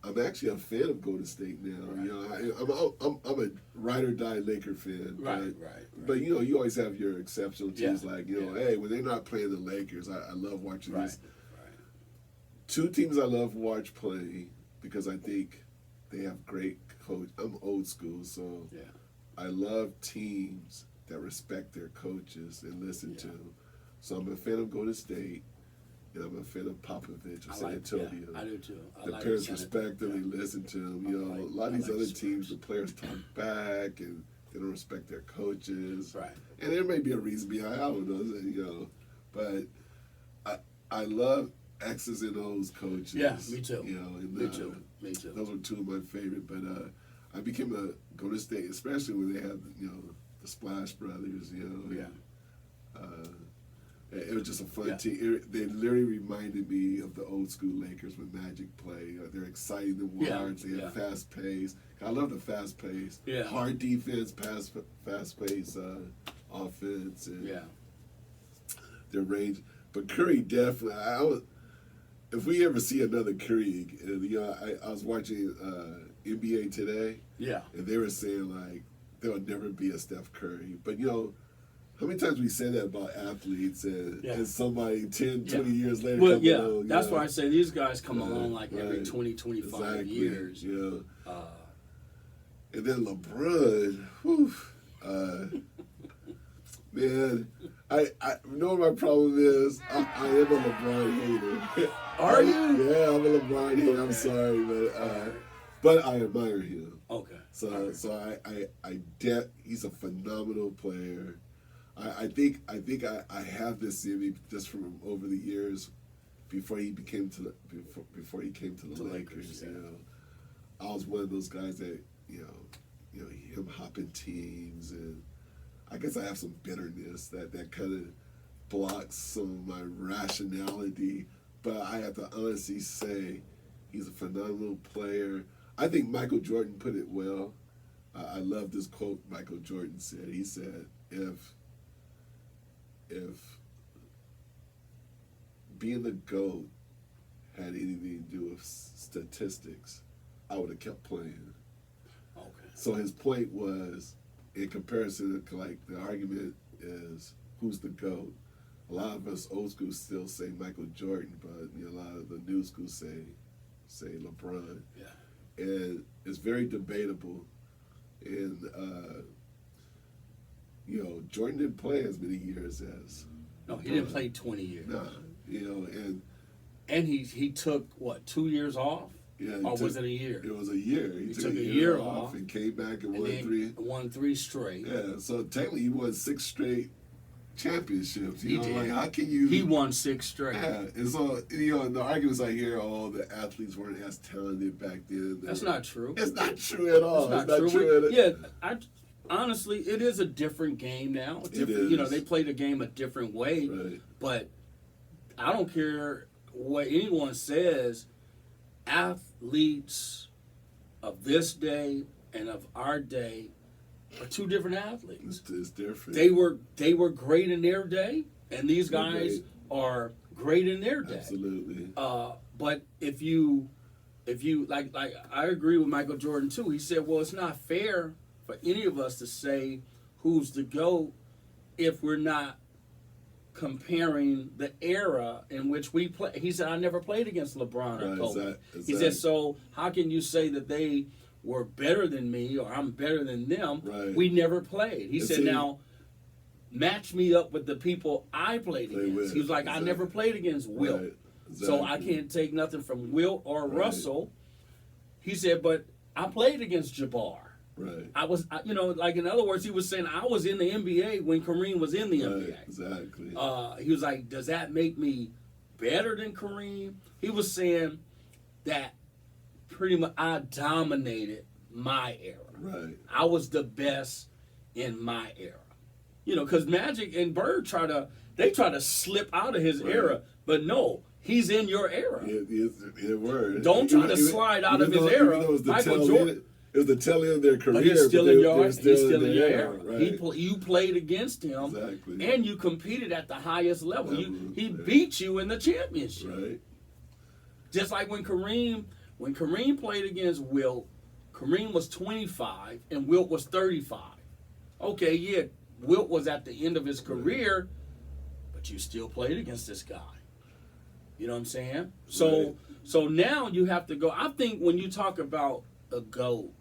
I'm actually a fan of Golden State now. Right. I'm a ride or die Laker fan. Right. But you always have your exceptional teams hey, when they're not playing the Lakers, I love watching this. Right. Two teams I love watch play because I think they have great coach. I'm old school, so I love teams that respect their coaches and listen to them. So I'm a fan of Golden State, and I'm a fan of Popovich of San Antonio. Yeah, I do too. The parents respect them, they listen to them. You know, a lot of these other teams, the players talk back and they don't respect their coaches. Right. And there may be a reason behind, I don't know, you know, but I love X's and O's coaches. Yeah, me too. You know, and, me too. Me too. Those were two of my favorite. But I became a Golden State, especially when they had, you know, the Splash Brothers. You know. Yeah. It was just a fun team. They literally reminded me of the old school Lakers when Magic played. They're exciting to watch. They have fast pace. I love the fast pace. Yeah. Hard defense, fast pace offense, and their range. But Curry definitely. If we ever see another Curry, and you know, I was watching NBA today. Yeah. And they were saying like there will never be a Steph Curry, but you know. How many times we say that about athletes and somebody 10, 20 years later well, comes along? That's why I say these guys come along like every 20, 25 years. Yeah. And then LeBron, whew, man, I know what my problem is. I am a LeBron hater. Are you? Yeah, I'm a LeBron hater. I'm sorry, but I admire him. Okay. So he's a phenomenal player. I think I have this in me just from over the years before he came to the Lakers. You know, I was one of those guys that you know him hopping teams, and I guess I have some bitterness that kind of blocks some of my rationality. But I have to honestly say he's a phenomenal player. I think Michael Jordan put it well. I love this quote Michael Jordan said. He said, if being the GOAT had anything to do with statistics, I would have kept playing. Okay. So his point was, in comparison, like the argument is, who's the GOAT? A lot of us old school still say Michael Jordan, but you know, a lot of the new school say LeBron. Yeah. And it's very debatable. And you know, Jordan didn't play as many years as. No, he didn't play 20 years. Nah, you know, and he took what, 2 years off? Yeah, or was it a year? It was a year. He took a year off and came back and won three straight. Yeah, so technically he won 6 straight championships. You know, like how can you? He won 6 straight. Yeah, and so you know the arguments I hear, the athletes weren't as talented back then. That's not true. It's not true at all. It's not true. Honestly, it is a different game now. It is. You know, they play the game a different way. Right. But I don't care what anyone says. Athletes of this day and of our day are two different athletes. It's different. They were great in their day, and these guys are great in their day. Absolutely. But if you like I agree with Michael Jordan too. He said, well, it's not fair for any of us to say who's the GOAT if we're not comparing the era in which we play. He said, I never played against LeBron or Kobe. Exactly. He said, so how can you say that they were better than me or I'm better than them? Right. We never played. He said, now match me up with the people I played against. He was like, I never played against Wilt. Right. Exactly. So I can't take nothing from Wilt or Russell. He said, but I played against Jabbar. Right. I was, like in other words, he was saying I was in the NBA when Kareem was in the NBA. Exactly. He was like, does that make me better than Kareem? He was saying that pretty much I dominated my era. Right. I was the best in my era. Because Magic and Bird try to slip out of his era, but no. He's in your era. Don't try to slide out of his era. Michael Jordan. It was the tail end of their career. But he's still in your era. Right. You played against him, and you competed at the highest level. He beat you in the championship. Right. Just like when Kareem played against Wilt, Kareem was 25 and Wilt was 35. Okay, yeah, Wilt was at the end of his career, but you still played against this guy. You know what I'm saying? So now you have to go. I think when you talk about a GOAT,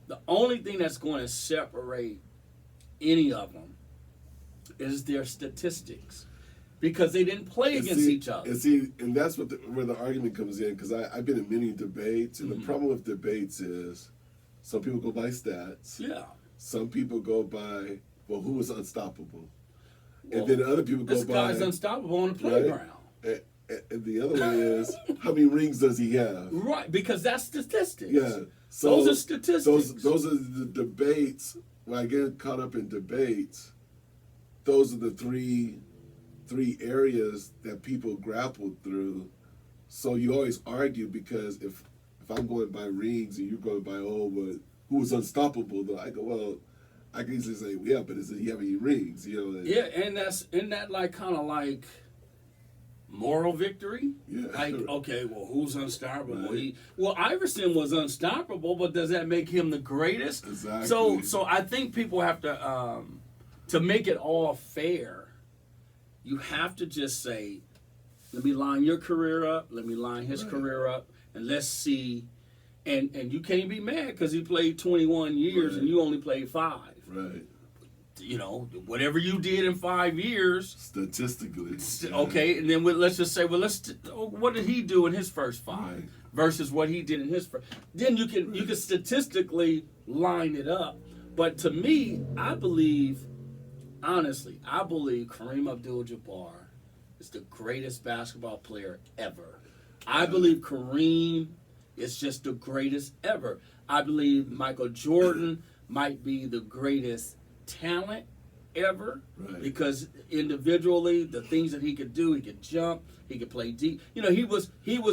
the only thing that's going to separate any of them is their statistics. because they didn't play against each other. And that's where the argument comes in, because I've been in many debates, and the problem with debates is some people go by stats. Yeah. Some people go by, well, who was unstoppable? And then other people go by... This guy's unstoppable on the playground. Right? And the other one is, how many rings does he have? Right, because that's statistics. Yeah. So those are statistics. Those are the debates. When I get caught up in debates, those are the three areas that people grapple through. So you always argue, because if I'm going by rings and you're going by, but who was unstoppable, though, I go, well, I can easily say, yeah, but does he have any rings? You know. Yeah, and that like kind of like moral victory. Yeah. Like, okay, well, who's unstoppable? Right. Iverson was unstoppable, but does that make him the greatest? Exactly. So I think people have to make it all fair. You have to just say, let me line your career up, let me line his career up, and let's see. And you can't be mad because he played 21 years and you only played 5. Right. You know, whatever you did in 5 years. Statistically. Okay, and then let's just say, what did he do in his first 5 versus what he did in his first? Then you can statistically line it up. But to me, honestly, I believe Kareem Abdul-Jabbar is the greatest basketball player ever. I believe Kareem is just the greatest ever. I believe Michael Jordan might be the greatest talent ever, because individually, the things that he could do, he could jump, he could play deep. You know, he was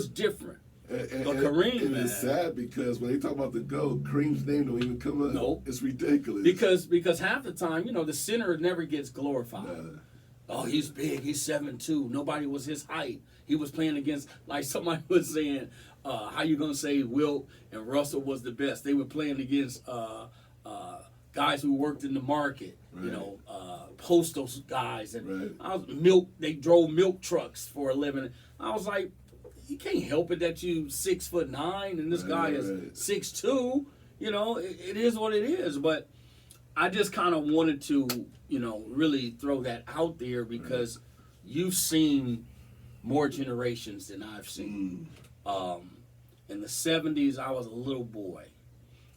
different. But Kareem, and it's sad because when they talk about the GOAT, Kareem's name don't even come up. Nope. It's ridiculous. Because half the time, the center never gets glorified. Oh, he's big. He's 7'2". Nobody was his height. He was playing against, like somebody was saying, how you gonna say Wilt and Russell was the best? They were playing against guys who worked in the market, postal guys, and they drove milk trucks for a living. I was like, you can't help it that you 6'9" and this guy is 6'2". It is what it is. But I just kind of wanted to, really throw that out there, because you've seen more generations than I've seen. In the 70s, I was a little boy.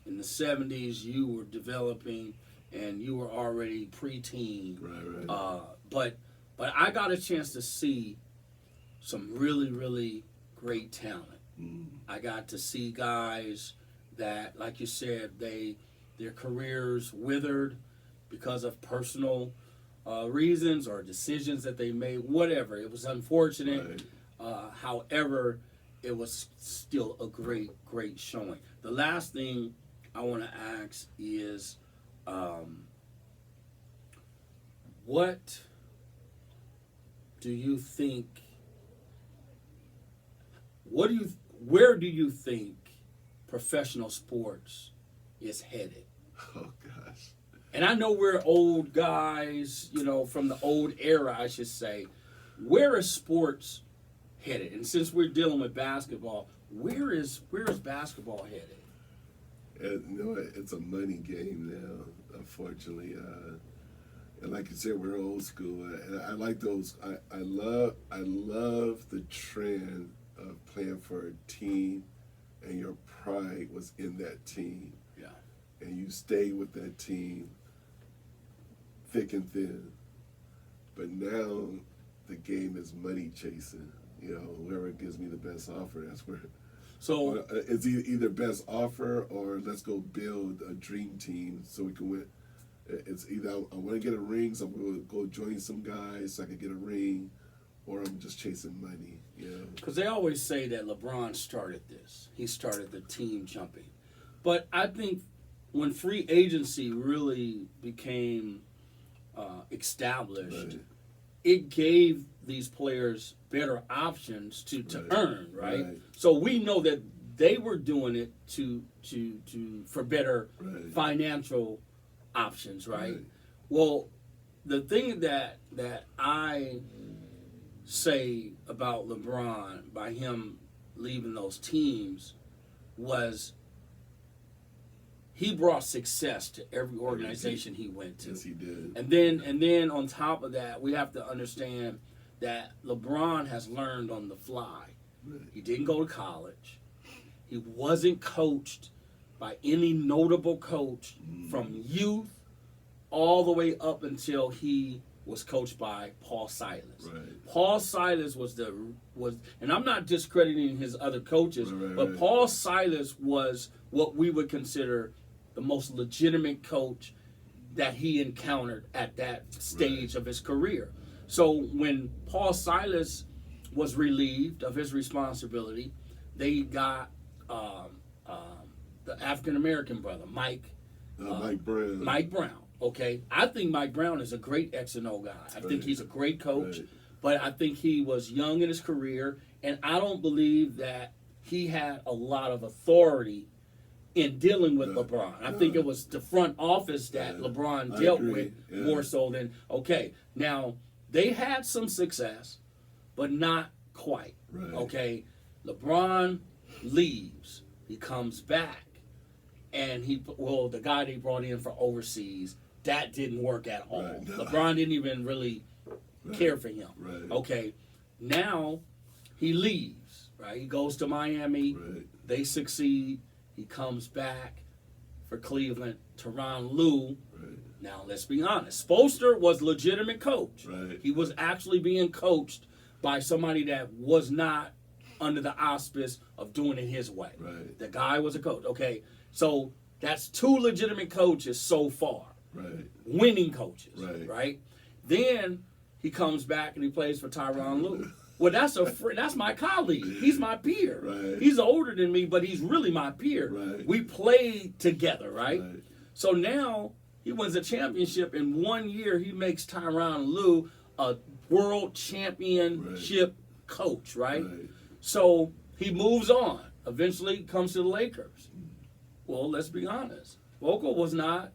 In the 70s, you were developing, and you were already preteen. But I got a chance to see some really, really great talent. I got to see guys that, like you said, their careers withered because of personal reasons or decisions that they made. Whatever, it was unfortunate. However, it was still a great, great showing. The last thing I want to ask is, what do you think? Where do you think professional sports is headed? Oh gosh! And I know we're old guys, from the old era, I should say. Where is sports headed? And since we're dealing with basketball, where is basketball headed? It's a money game now, unfortunately. And like you said, we're old school. And I like those. I love the trend of playing for a team, and your pride was in that team. Yeah. And you stay with that team, thick and thin. But now the game is money chasing. Whoever gives me the best offer, that's where. So it's either best offer or let's go build a dream team so we can win. It's either I want to get a ring, so I'm going to go join some guys so I can get a ring, or I'm just chasing money. Because they always say that LeBron started this. He started the team jumping. But I think when free agency really became established, it gave these players better options to earn, right? So we know that they were doing it for better financial options, right? Well, the thing that I say about LeBron by him leaving those teams was he brought success to every organization he went to. Yes, he did. And then on top of that, we have to understand that LeBron has learned on the fly. Right. He didn't go to college. He wasn't coached by any notable coach from youth all the way up until he was coached by Paul Silas. Right. Paul Silas was, and I'm not discrediting his other coaches, but right. Paul Silas was what we would consider the most legitimate coach that he encountered at that stage of his career. So when Paul Silas was relieved of his responsibility, they got the African-American brother, Mike Brown. Mike Brown, okay? I think Mike Brown is a great X and O guy. I think he's a great coach, but I think he was young in his career, and I don't believe that he had a lot of authority in dealing with LeBron. I think it was the front office that LeBron dealt with more so than, okay, now they had some success, but not quite, okay? LeBron leaves. He comes back. And the guy they brought in for overseas, that didn't work at all. Right, no. LeBron didn't even really care for him. Right. Okay, now he leaves, right? He goes to Miami. Right. They succeed. He comes back for Cleveland. Tyronn Lue. Right. Now, let's be honest. Spoelstra was a legitimate coach. Right. He was actually being coached by somebody that was not under the auspice of doing it his way. Right. The guy was a coach. Okay. So that's two legitimate coaches so far. Right. Winning coaches. Right. Right? Then he comes back and he plays for Tyronn Lue. Well, that's my colleague. He's my peer. Right. He's older than me, but he's really my peer. Right. We played together, right? Right. So now he wins a championship. In 1 year, he makes Tyronn Lue a world championship coach, right? So he moves on. Eventually comes to the Lakers. Well, let's be honest. Vogel was not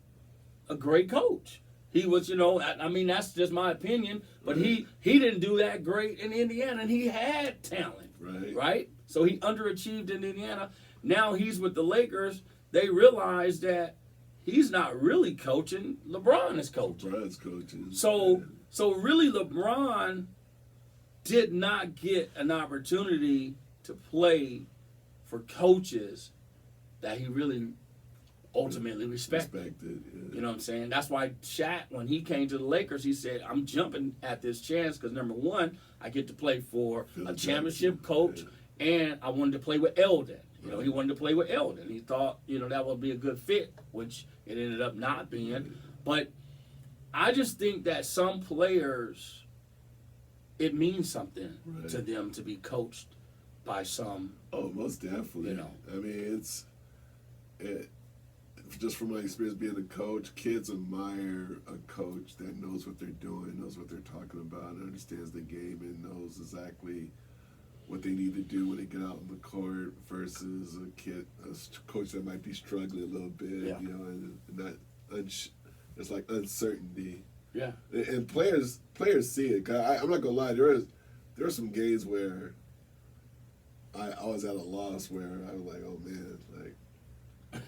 a great coach. He was, I mean, that's just my opinion, but he didn't do that great in Indiana, and he had talent, right? So he underachieved in Indiana. Now he's with the Lakers. They realize that he's not really coaching. LeBron is coaching. LeBron's coaching. So really LeBron did not get an opportunity to play for coaches that he really ultimately respected. You know what I'm saying? That's why Shaq, when he came to the Lakers, he said, I'm jumping at this chance because, number one, I get to play for a championship coach, and I wanted to play with Eldon. He wanted to play with Eldon. He thought, that would be a good fit, which it ended up not being. But I just think that some players, it means something to them to be coached by some. Oh, most definitely. I mean, just from my experience being a coach, kids admire a coach that knows what they're doing, knows what they're talking about, and understands the game and knows exactly what they need to do when they get out on the court versus a coach that might be struggling a little bit, and not it's like uncertainty. Yeah. And players see it. I'm not gonna lie, there are some games where I was at a loss where I was like, oh man, like.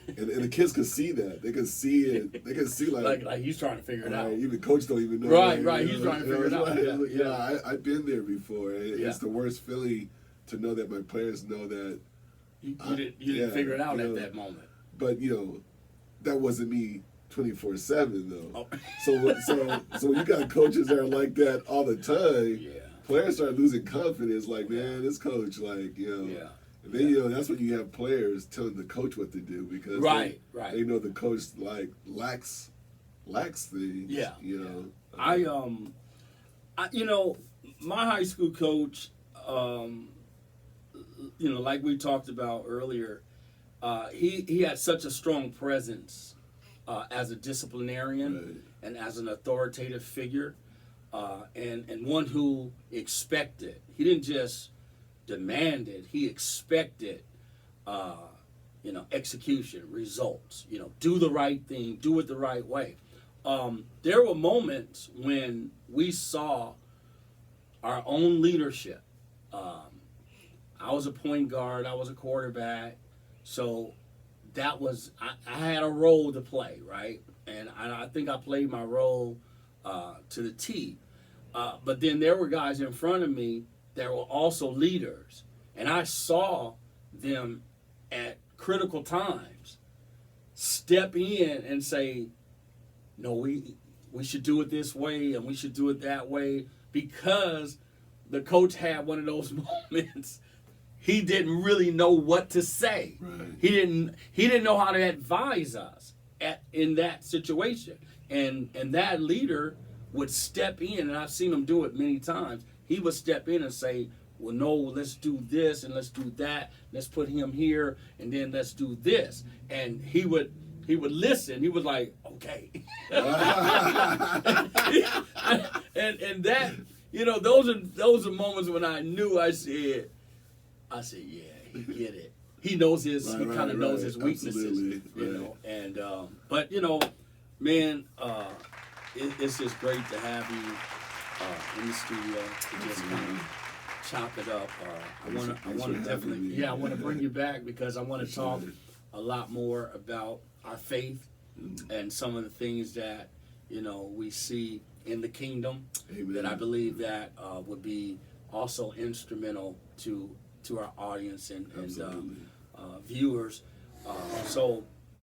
And the kids could see that. They could see it. They could see like he's trying to figure it out. Even coach don't even know. Right. He's trying to figure it out. I've been there before. It's the worst feeling to know that my players know that you didn't figure it out at that moment. But that wasn't me 24/7 though. Oh. So when you got coaches that are like that all the time, players start losing confidence. Like, man, this coach, And then that's when you have players telling the coach what to do because they know the coach lacks things. My high school coach, like we talked about earlier, he had such a strong presence as a disciplinarian and as an authoritative figure, and one who expected. He didn't just demanded, he expected, execution, results, do the right thing, do it the right way. There were moments when we saw our own leadership. I was a point guard, I was a quarterback, so that was, I had a role to play, right? And I think I played my role to the T. But then there were guys in front of me that were also leaders, and I saw them at critical times step in and say, no, we should do it this way and we should do it that way, because the coach had one of those moments. He didn't really know what to say. Right. He didn't know how to advise us in that situation. And that leader would step in, and I've seen him do it many times. He would step in and say, well, no, let's do this and let's do that. Let's put him here and then let's do this. And he would listen. He was like, okay. and that, those are moments when I knew. I said, yeah, he get it. He knows he kind of knows his weaknesses, And but man, it's just great to have you in the studio to just kind of chop it up. I want to definitely, I want to bring you back, because I want to talk a lot more about our faith and some of the things that we see in the kingdom. Amen. That I believe that would be also instrumental to our audience and viewers. So